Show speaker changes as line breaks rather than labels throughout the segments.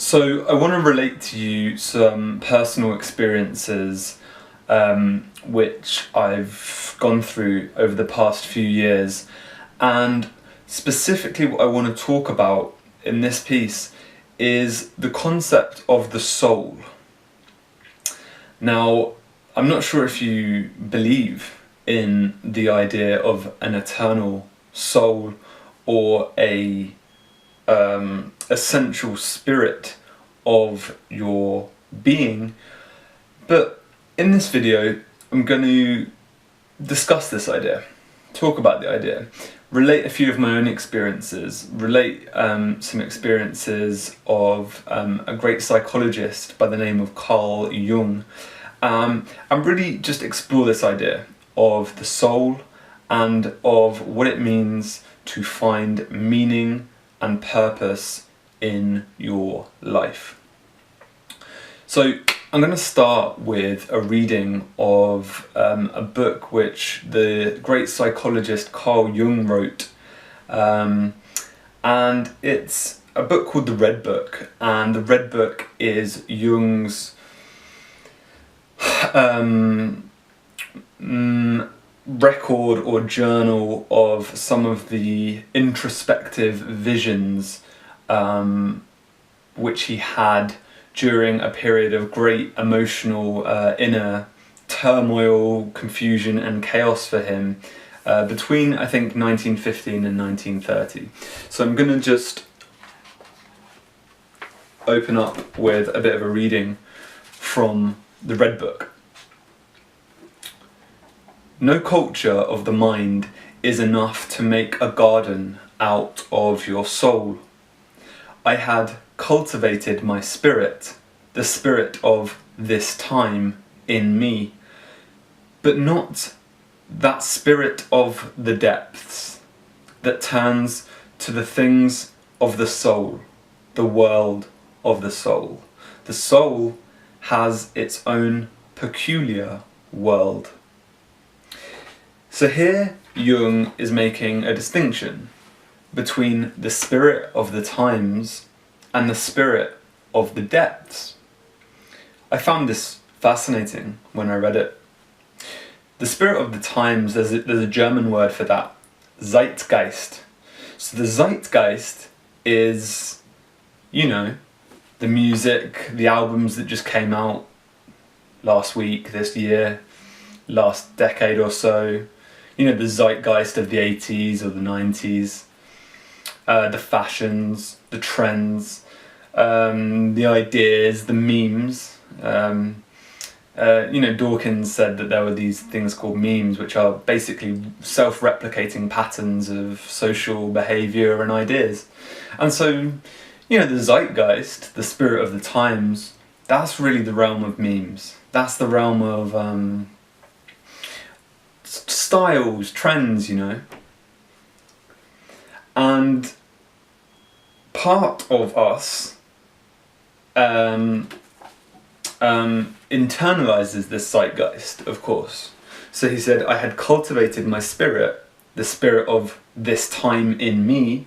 So I want to relate to you some personal experiences which I've gone through over the past few years, and specifically what I want to talk about in this piece is the concept of the soul. Now, I'm not sure if you believe in the idea of an eternal soul or a essential spirit of your being, but in this video I'm going to discuss this idea, talk about the idea, relate a few of my own experiences, relate some experiences of a great psychologist by the name of Carl Jung, and really just explore this idea of the soul and of what it means to find meaning and purpose in your life. So I'm going to start with a reading of a book which the great psychologist Carl Jung wrote, and it's a book called The Red Book, and the Red Book is Jung's record or journal of some of the introspective visions which he had during a period of great emotional inner turmoil, confusion and chaos for him between, I think, 1915 and 1930. So I'm going to just open up with a bit of a reading from the Red Book. No culture of the mind is enough to make a garden out of your soul. I had cultivated my spirit, the spirit of this time in me, but not that spirit of the depths that turns to the things of the soul, the world of the soul. The soul has its own peculiar world. So here Jung is making a distinction between the spirit of the times and the spirit of the depths. I found this fascinating when I read it. The spirit of the times, there's a German word for that, Zeitgeist. So the Zeitgeist is, the music, the albums that just came out last week, this year, last decade or so. The zeitgeist of the 80s or the 90s, the fashions, the trends, the ideas, the memes. Dawkins said that there were these things called memes, which are basically self-replicating patterns of social behaviour and ideas. And so, the zeitgeist, the spirit of the times, that's really the realm of memes. That's the realm of styles, trends, and part of us internalizes this zeitgeist, of course. So he said, I had cultivated my spirit, the spirit of this time in me,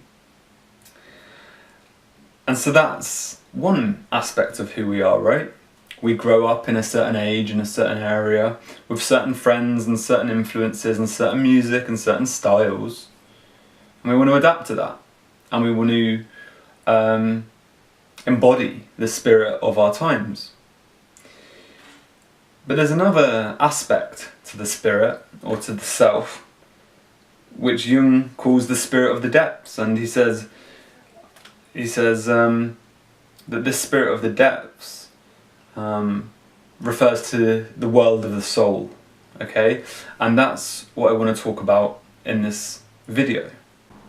and so that's one aspect of who we are, right? We grow up in a certain age, in a certain area, with certain friends and certain influences and certain music and certain styles. And we want to adapt to that. And we want to embody the spirit of our times. But there's another aspect to the spirit, or to the self, which Jung calls the spirit of the depths. And he says that this spirit of the depths refers to the world of the soul, okay? And that's what I want to talk about in this video.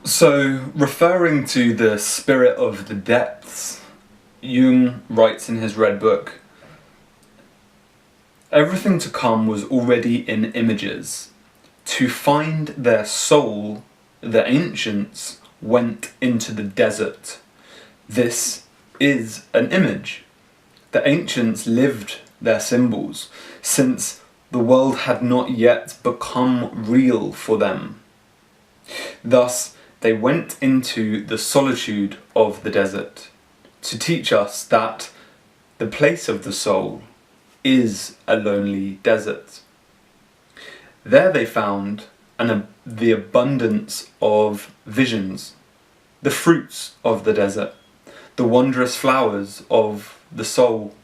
So, referring to the spirit of the depths, Jung writes in his Red Book, everything to come was already in images. To find their soul, the ancients went into the desert. This is an image. The ancients lived their symbols, since the world had not yet become real for them. Thus, they went into the solitude of the desert, to teach us that the place of the soul is a lonely desert. There they found the abundance of visions, the fruits of the desert, the wondrous flowers of the soul.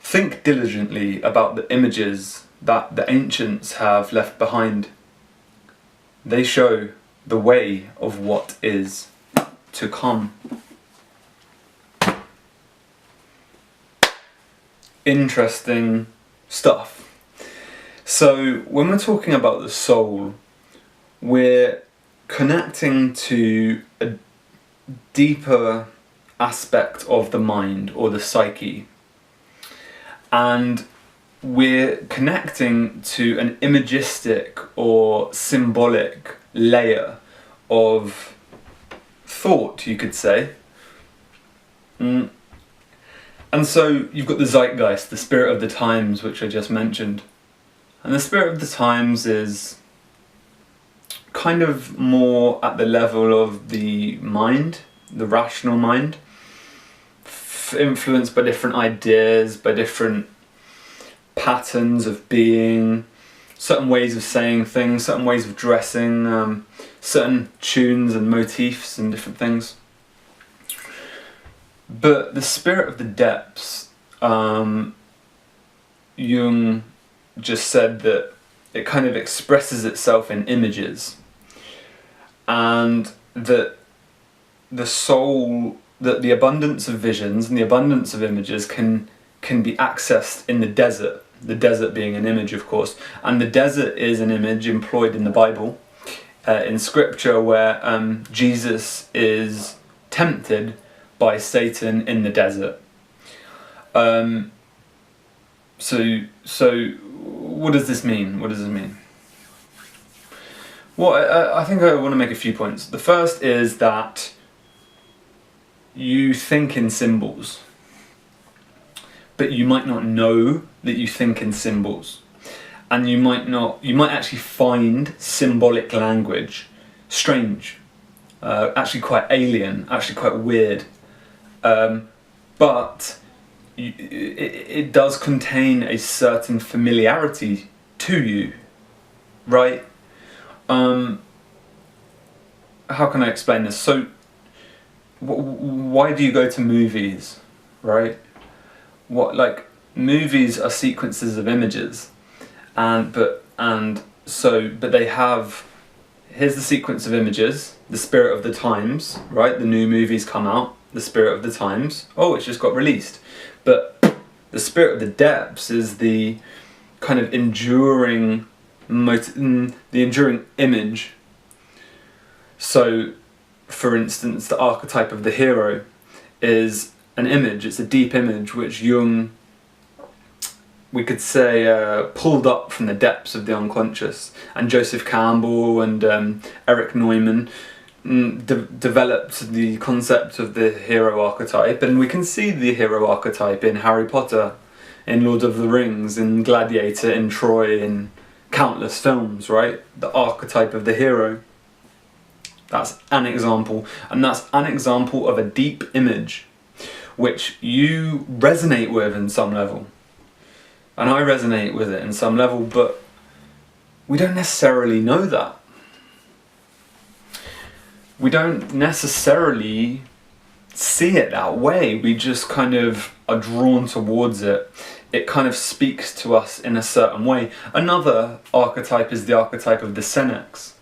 Think diligently about the images that the ancients have left behind. They show the way of what is to come. Interesting stuff. So when we're talking about the soul, we're connecting to a deeper aspect of the mind or the psyche, and we're connecting to an imagistic or symbolic layer of thought, you could say. And so you've got the Zeitgeist, the spirit of the times, which I just mentioned. And the spirit of the times is kind of more at the level of the mind, the rational mind, influenced by different ideas, by different patterns of being, certain ways of saying things, certain ways of dressing, certain tunes and motifs and different things. But the spirit of the depths, Jung just said that it kind of expresses itself in images, and that the soul, that the abundance of visions and the abundance of images can be accessed in the desert being an image, of course, and the desert is an image employed in the Bible, in scripture, where Jesus is tempted by Satan in the desert. So what does this mean? What does this mean? Well, I think I want to make a few points. The first is that you think in symbols, but you might not know that you think in symbols. And you might actually find symbolic language strange, actually quite alien, actually quite weird. But it does contain a certain familiarity to you, right? How can I explain this? So, why do you go to movies, right? Movies are sequences of images, but they have, here's the sequence of images, the spirit of the times, right? The new movies come out, the spirit of the times, oh, it's just got released. But the spirit of the depths is the kind of enduring image. So, for instance, the archetype of the hero is an image, it's a deep image which Jung, we could say, pulled up from the depths of the unconscious, and Joseph Campbell and Eric Neumann developed the concept of the hero archetype, and we can see the hero archetype in Harry Potter, in Lord of the Rings, in Gladiator, in Troy, in countless films, right? The archetype of the hero. That's an example, and that's an example of a deep image which you resonate with in some level. And I resonate with it in some level, but we don't necessarily know that. We don't necessarily see it that way, we just kind of are drawn towards it. It kind of speaks to us in a certain way. Another archetype is the archetype of the Senex,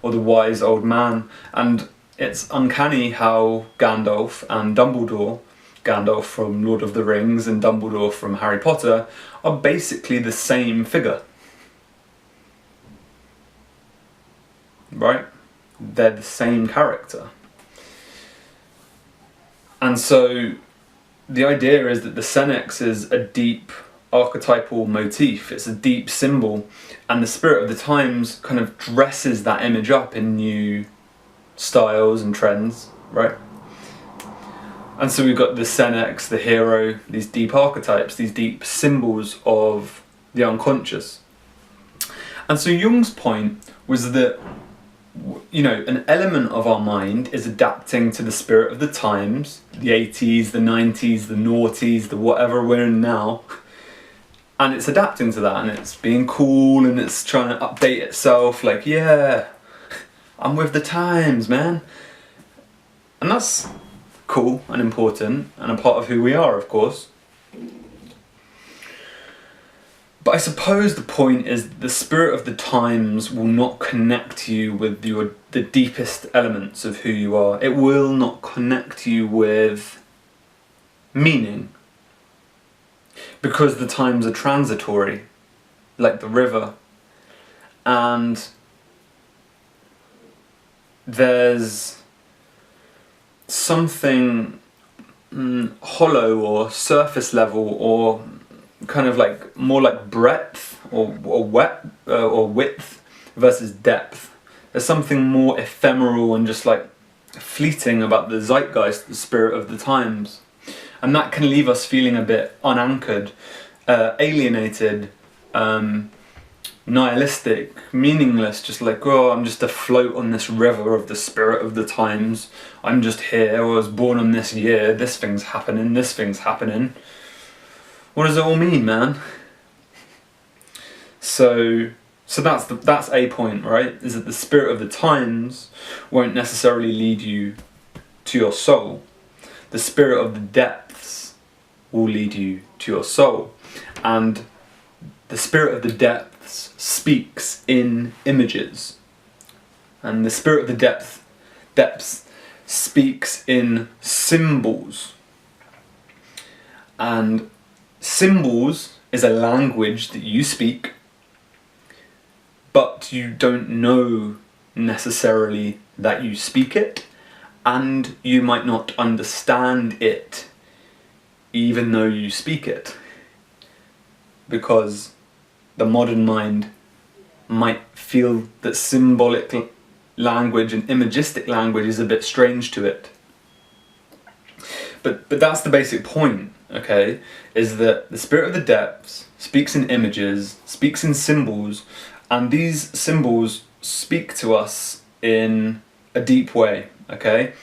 or the wise old man, and it's uncanny how Gandalf and Dumbledore, Gandalf from Lord of the Rings and Dumbledore from Harry Potter, are basically the same figure. Right? They're the same character. And so the idea is that the Senex is a deep archetypal motif, it's a deep symbol, and the spirit of the times kind of dresses that image up in new styles and trends, right? And so we've got the Senex, the hero, these deep archetypes, these deep symbols of the unconscious. And so Jung's point was that an element of our mind is adapting to the spirit of the times, the 80s, the 90s, the noughties, the whatever we're in now. And it's adapting to that, and it's being cool, and it's trying to update itself, like, yeah, I'm with the times, man. And that's cool and important, and a part of who we are, of course. But I suppose the point is the spirit of the times will not connect you with the deepest elements of who you are. It will not connect you with meaning. Because the times are transitory, like the river. And there's something hollow or surface level, or kind of like more like breadth or width versus depth. There's something more ephemeral and just like fleeting about the zeitgeist, the spirit of the times. And that can leave us feeling a bit unanchored, alienated, nihilistic, meaningless, just like, oh, I'm just afloat on this river of the spirit of the times. I'm just here, I was born on this year, this thing's happening, this thing's happening. What does it all mean, man? So that's a point, right? Is that the spirit of the times won't necessarily lead you to your soul. The spirit of the depths will lead you to your soul. And the spirit of the depths speaks in images. And the spirit of the depths speaks in symbols. And symbols is a language that you speak, but you don't know necessarily that you speak it, and you might not understand it even though you speak it, because the modern mind might feel that symbolic language and imagistic language is a bit strange to it. But that's the basic point, okay, is that the spirit of the depths speaks in images, speaks in symbols, and these symbols speak to us in a deep way, okay?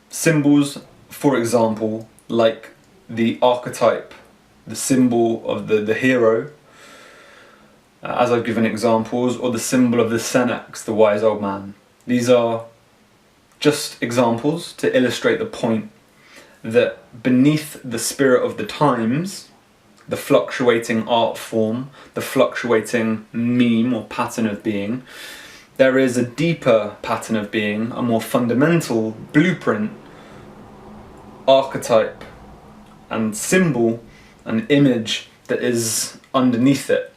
Symbols, for example, like the archetype, the symbol of the hero, as I've given examples, or the symbol of the Senex, the wise old man. These are just examples to illustrate the point that beneath the spirit of the times, the fluctuating art form, the fluctuating meme or pattern of being, there is a deeper pattern of being, a more fundamental blueprint, archetype and symbol and image that is underneath it.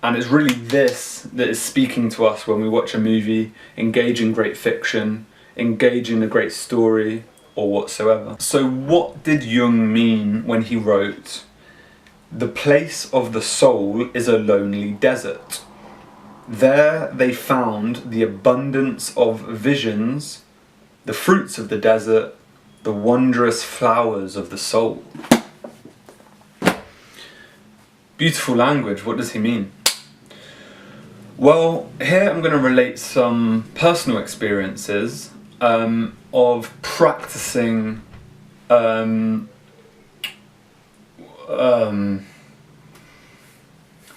And it's really this that is speaking to us when we watch a movie, engage in great fiction, engage in a great story, or whatsoever. So what did Jung mean when he wrote, "The place of the soul is a lonely desert. There they found the abundance of visions, the fruits of the desert, the wondrous flowers of the soul." Beautiful language, what does he mean? Well, here I'm going to relate some personal experiences of practicing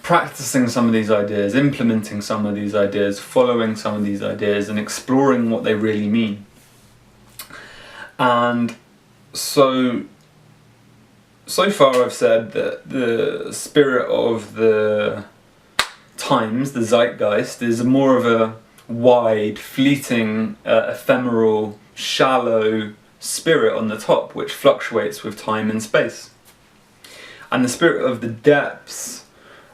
practicing some of these ideas, implementing some of these ideas, following some of these ideas, and exploring what they really mean. And so far I've said that the spirit of the times, the zeitgeist, is more of a wide, fleeting, ephemeral, shallow spirit on the top, which fluctuates with time and space. And the spirit of the depths,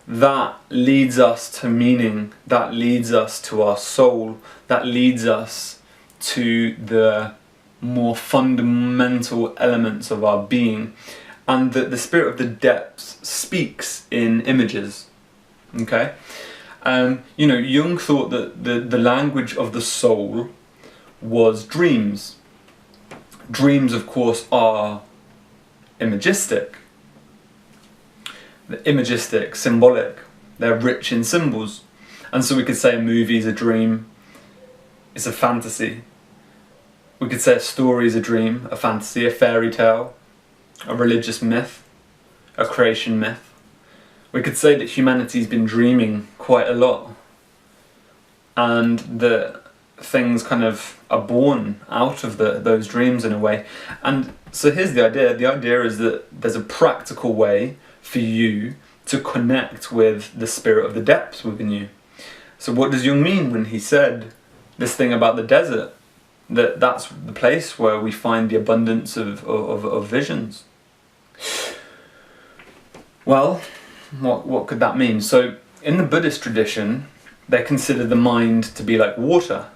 that leads us to meaning, that leads us to our soul, that leads us to the more fundamental elements of our being. And the spirit of the depths speaks in images, okay? Jung thought that the language of the soul was dreams. Dreams, of course, are imagistic. They're imagistic, symbolic. They're rich in symbols. And so we could say a movie is a dream. is a fantasy. We could say a story is a dream, a fantasy, a fairy tale, a religious myth, a creation myth. We could say that humanity's been dreaming quite a lot, and that things kind of are born out of those dreams in a way. And so here's the idea. The idea is that there's a practical way for you to connect with the spirit of the depths within you. So what does Jung mean when he said this thing about the desert? That's the place where we find the abundance of visions. Well, what could that mean? So in the Buddhist tradition, they consider the mind to be like water,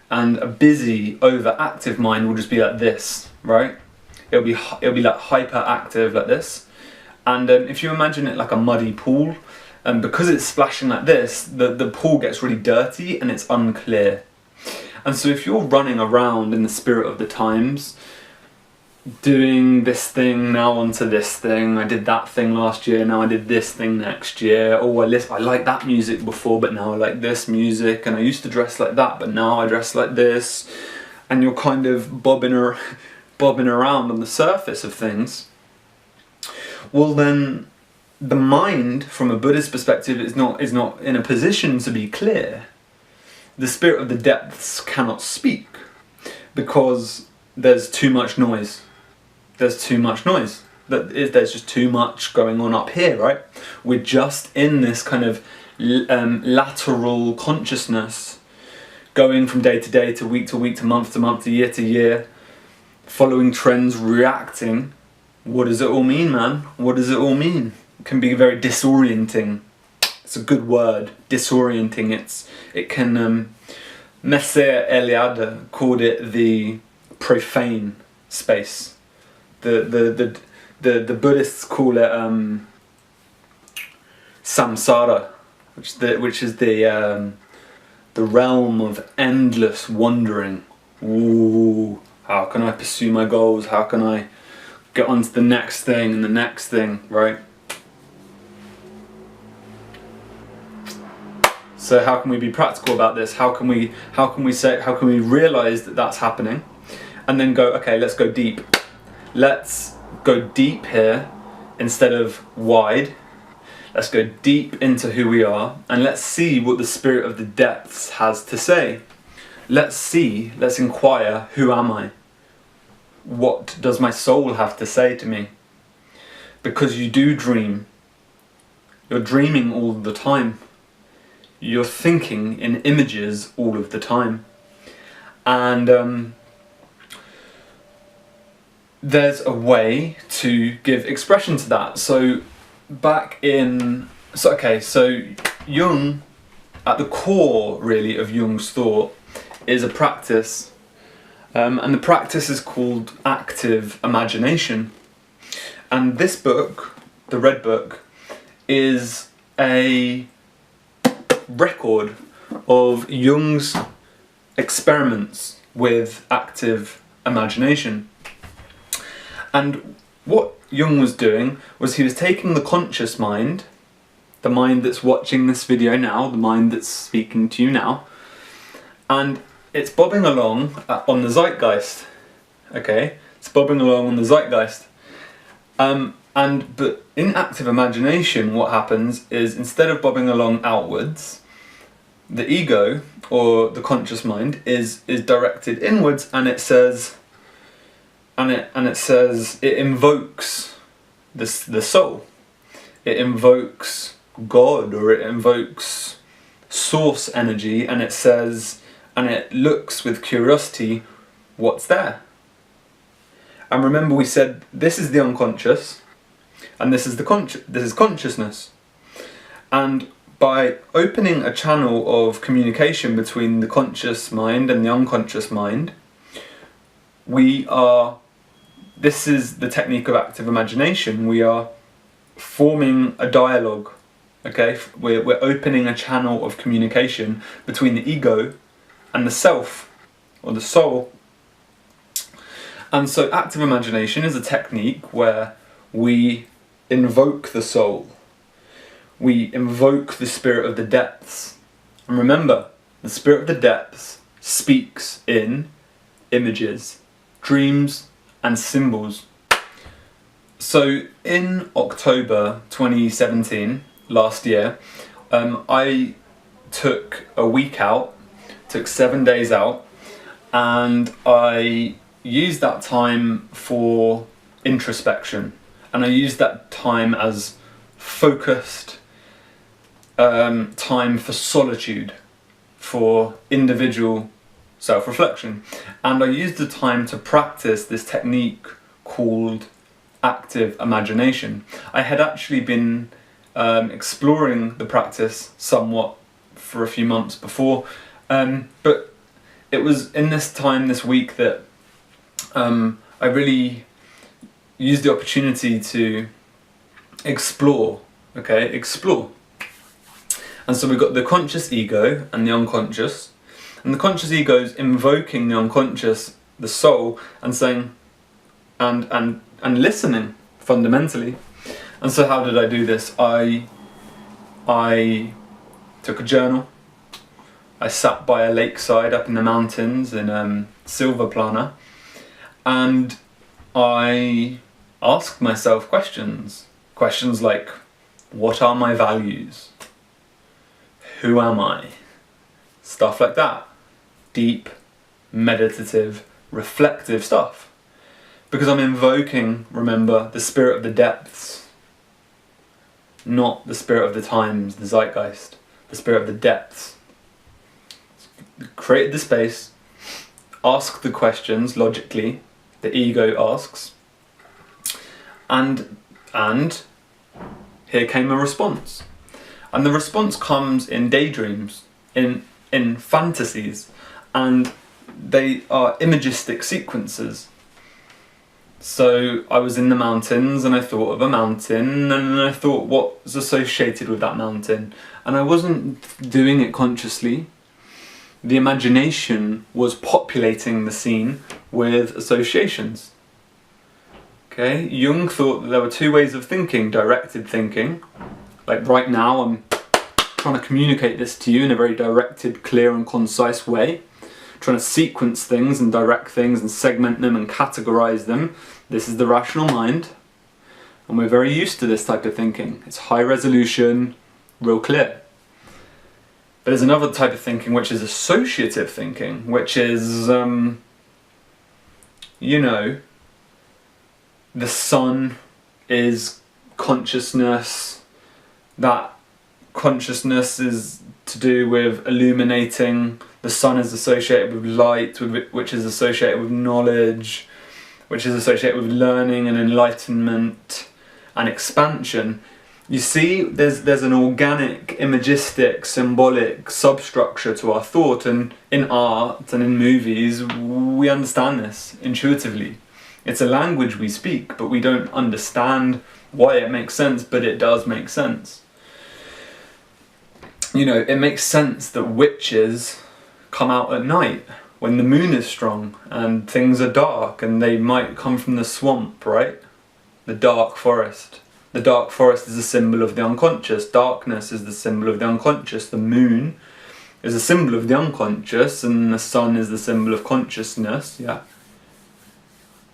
and a busy, overactive mind will just be like this, right? It'll be like hyperactive like this. And if you imagine it like a muddy pool, and because it's splashing like this, the pool gets really dirty and it's unclear. And so if you're running around in the spirit of the times, doing this thing, now onto this thing, I did that thing last year, now I did this thing next year, oh I liked that music before but now I like this music, and I used to dress like that but now I dress like this, and you're kind of bobbing around on the surface of things, well then the mind from a Buddhist perspective is not in a position to be clear. The spirit of the depths cannot speak because there's too much noise. There's too much noise. There's just too much going on up here, right? We're just in this kind of lateral consciousness, going from day to day, to week, to month, to year to year, following trends, reacting. What does it all mean, man? What does it all mean? It can be very disorienting. It's a good word, disorienting. It can. Messier Eliade called it the profane space. The Buddhists call it samsara, which is the realm of endless wandering. Ooh, how can I pursue my goals? How can I get on to the next thing and the next thing, right? So how can we be practical about this? How can we realize that that's happening, and then go, okay, let's go deep. Let's go deep here instead of wide. Let's go deep into who we are, and let's see what the spirit of the depths has to say. Let's inquire, who am I? What does my soul have to say to me? Because you do dream. You're dreaming all the time. You're thinking in images all of the time. And there's a way to give expression to that. So Jung, at the core really of Jung's thought, is a practice, and the practice is called active imagination. And this book, the Red Book, is a record of Jung's experiments with active imagination. And what Jung was doing was he was taking the conscious mind, the mind that's watching this video now, the mind that's speaking to you now, and it's bobbing along on the Zeitgeist. Okay, it's bobbing along on the Zeitgeist. But in active imagination, what happens is, instead of bobbing along outwards, the ego, or the conscious mind, is directed inwards, and it says, it invokes the soul. It invokes God, or it invokes source energy, and it says, and it looks with curiosity what's there. And remember, we said this is the unconscious, and this is consciousness. And by opening a channel of communication between the conscious mind and the unconscious mind, this is the technique of active imagination. We are forming a dialogue, okay? We're opening a channel of communication between the ego and the self, or the soul. And so active imagination is a technique where we invoke the soul. We invoke the spirit of the depths. And remember, the spirit of the depths speaks in images, dreams and symbols. So in October 2017, last year, I took a week out, took 7 days out, and I used that time for introspection, and I used that time as focused time for solitude, for individual self-reflection. And I used the time to practice this technique called active imagination. I had actually been exploring the practice somewhat for a few months before, but it was in this time this week that I really used the opportunity to explore. And so we've got the conscious ego and the unconscious, and the conscious ego is invoking the unconscious, the soul, and saying, and listening fundamentally. And so how did I do this? I took a journal. I sat by a lakeside up in the mountains in Silver Plana, and I asked myself questions like, what are my values? Who am I? Stuff like that. Deep, meditative, reflective stuff. Because I'm invoking, remember, the spirit of the depths, not the spirit of the times, the Zeitgeist, the spirit of the depths. Create the space, ask the questions logically, the ego asks, and here came a response. And the response comes in daydreams, in fantasies, and they are imagistic sequences. So I was in the mountains and I thought of a mountain, and I thought what was associated with that mountain. And I wasn't doing it consciously. The imagination was populating the scene with associations. Okay, Jung thought that there were two ways of thinking: directed thinking, like right now I'm trying to communicate this to you in a very directed, clear and concise way, trying to sequence things and direct things and segment them and categorize them. This is the rational mind, and we're very used to this type of thinking. It's high resolution, real clear. But there's another type of thinking which is associative thinking, which is, the sun is consciousness, that consciousness is to do with illuminating, the sun is associated with light, which is associated with knowledge, which is associated with learning and enlightenment and expansion. You see, there's an organic, imagistic, symbolic substructure to our thought, and in art and in movies we understand this intuitively. It's a language we speak, but we don't understand why it makes sense, but it does make sense. It makes sense that witches come out at night when the moon is strong and things are dark, and they might come from the swamp, right? The dark forest. The dark forest is a symbol of the unconscious. Darkness is the symbol of the unconscious. The moon is a symbol of the unconscious, and the sun is the symbol of consciousness. Yeah.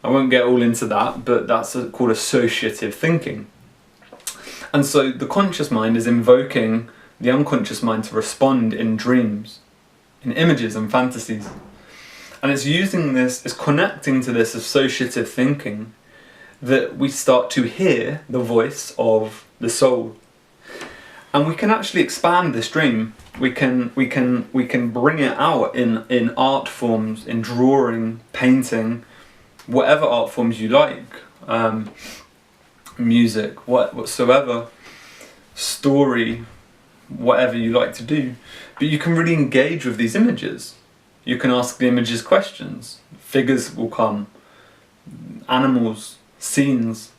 I won't get all into that, but that's called associative thinking. And so the conscious mind is invoking the unconscious mind to respond in dreams, in images and fantasies. And it's using this, it's connecting to this associative thinking that we start to hear the voice of the soul. And we can actually expand this dream. We can bring it out in art forms, in drawing, painting, whatever art forms you like, music, whatsoever, story, whatever you like to do. But you can really engage with these images. You can ask the images questions. Figures will come, animals, scenes,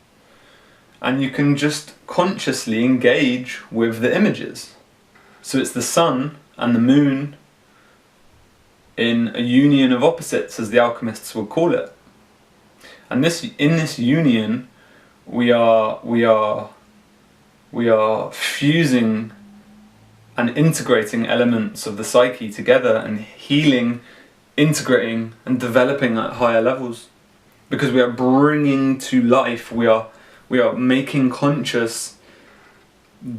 and you can just consciously engage with the images. So it's the sun and the moon in a union of opposites, as the alchemists would call it. And in this union, we are fusing and integrating elements of the psyche together and healing integrating and developing at higher levels, because we are bringing to life, we are making conscious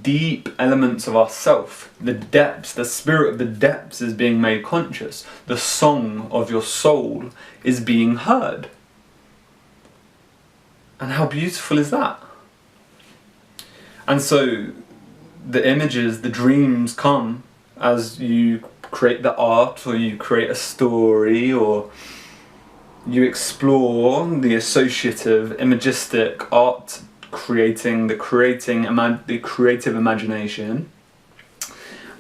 deep elements of ourself. The depths, the spirit of the depths is being made conscious. The song of your soul is being heard. And how beautiful is that? And so the images, the dreams come as you create the art, or you create a story, or you explore the associative, imagistic art, creating the creative imagination,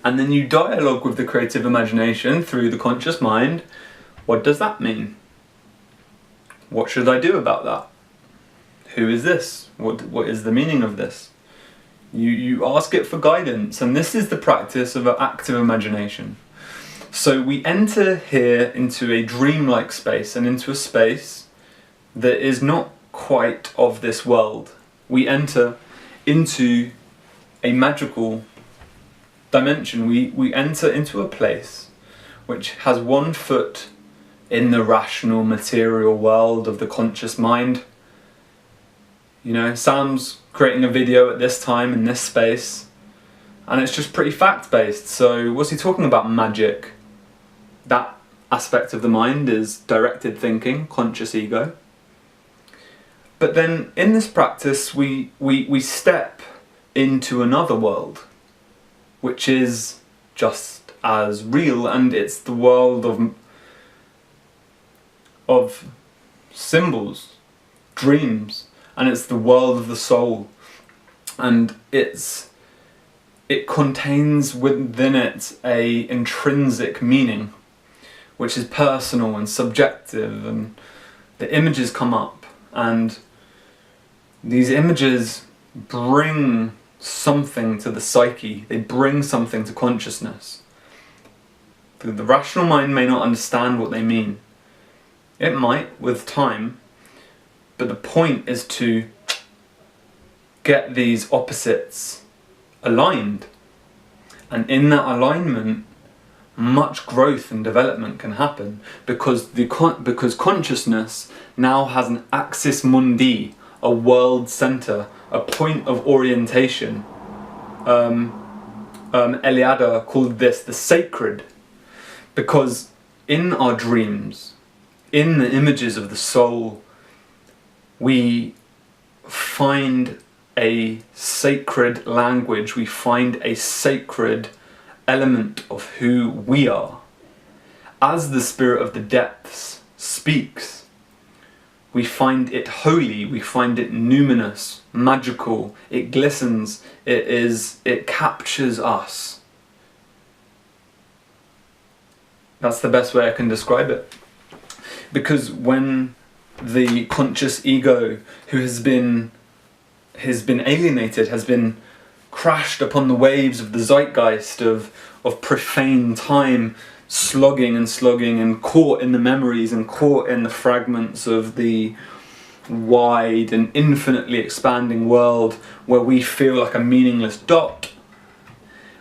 and then you dialogue with the creative imagination through the conscious mind. What does that mean? What should I do about that? Who is this? What is the meaning of this? You ask it for guidance, and this is the practice of an active imagination. So we enter here into a dreamlike space, and into a space that is not quite of this world. We enter into a magical dimension. We enter into a place which has one foot in the rational material world of the conscious mind. You know, Sam's creating a video at this time in this space, and it's just pretty fact-based. So what's he talking about? Magic. That aspect of the mind is directed thinking, conscious ego. But then in this practice we step into another world, which is just as real, and it's the world of symbols, dreams, and it's the world of the soul, and it contains within it a intrinsic meaning, which is personal and subjective, and the images come up, and these images bring something to the psyche, they bring something to consciousness. The rational mind may not understand what they mean. It might with time, but the point is to get these opposites aligned, and in that alignment much growth and development can happen, because consciousness now has an axis mundi, a world center, a point of orientation. Eliade called this the sacred, because in our dreams, in the images of the soul, we find a sacred language, we find a sacred element of who we are. As the spirit of the depths speaks, we find it holy, we find it numinous, magical, it glistens, it captures us. That's the best way I can describe it. Because when the conscious ego, who has been alienated, has been crashed upon the waves of the Zeitgeist of profane time, slogging and caught in the memories and caught in the fragments of the wide and infinitely expanding world where we feel like a meaningless dot.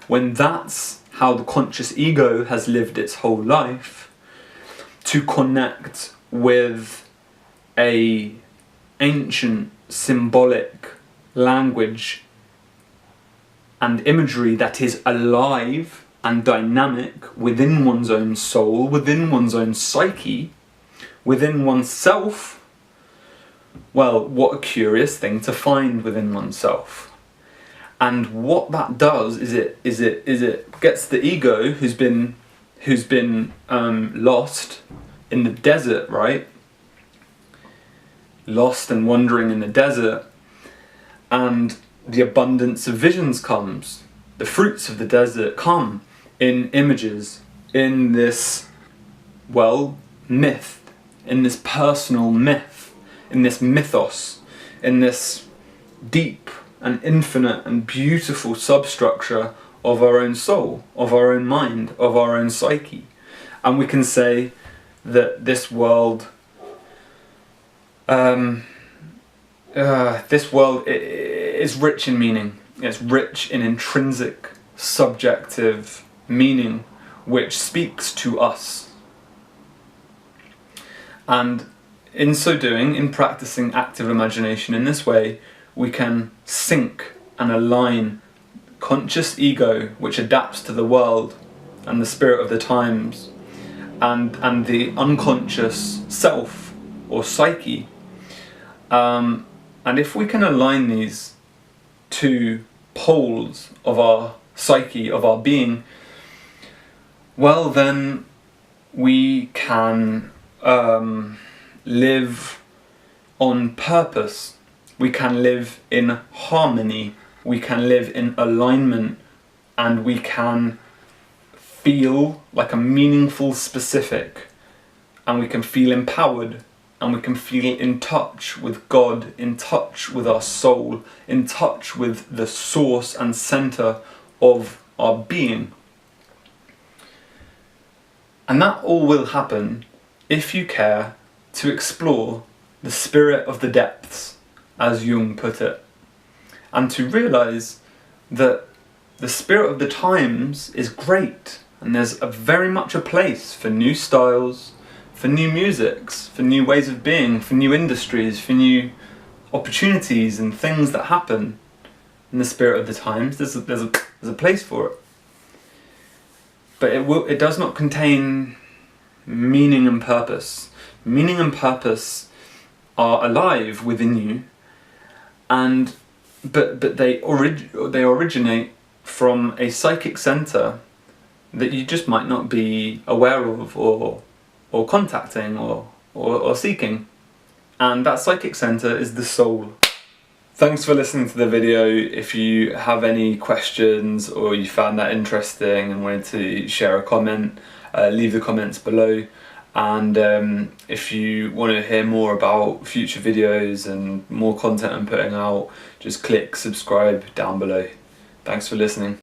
When that's how the conscious ego has lived its whole life, to connect with a ancient symbolic language and imagery that is alive and dynamic within one's own soul, within one's own psyche, within oneself, well, what a curious thing to find within oneself. And what that does is it gets the ego who's been lost in the desert, right? Lost and wandering in the desert, and the abundance of visions comes. The fruits of the desert come in images, in this, well, myth, in this personal myth, in this mythos, in this deep and infinite and beautiful substructure of our own soul, of our own mind, of our own psyche. And we can say that this world is rich in meaning. It's rich in intrinsic, subjective meaning, which speaks to us. And in so doing, in practicing active imagination in this way, we can sync and align conscious ego, which adapts to the world and the spirit of the times, and the unconscious self or psyche. And if we can align these two poles of our psyche, of our being, well, then we can live on purpose. We can live in harmony. We can live in alignment, and we can feel like a meaningful specific, and we can feel empowered, and we can feel in touch with God, in touch with our soul, in touch with the source and center of our being. And that all will happen if you care to explore the spirit of the depths, as Jung put it, and to realize that the spirit of the times is great, and there's very much a place for new styles, for new musics, for new ways of being, for new industries, for new opportunities and things that happen in the spirit of the times. There's a place for it. But it does not contain meaning and purpose. Meaning and purpose are alive within you, but they originate from a psychic center that you just might not be aware of or contacting or seeking. And that psychic center is the soul. Thanks for listening to the video. If you have any questions or you found that interesting and wanted to share a comment, leave the comments below. And if you want to hear more about future videos and more content I'm putting out, just click subscribe down below. Thanks for listening.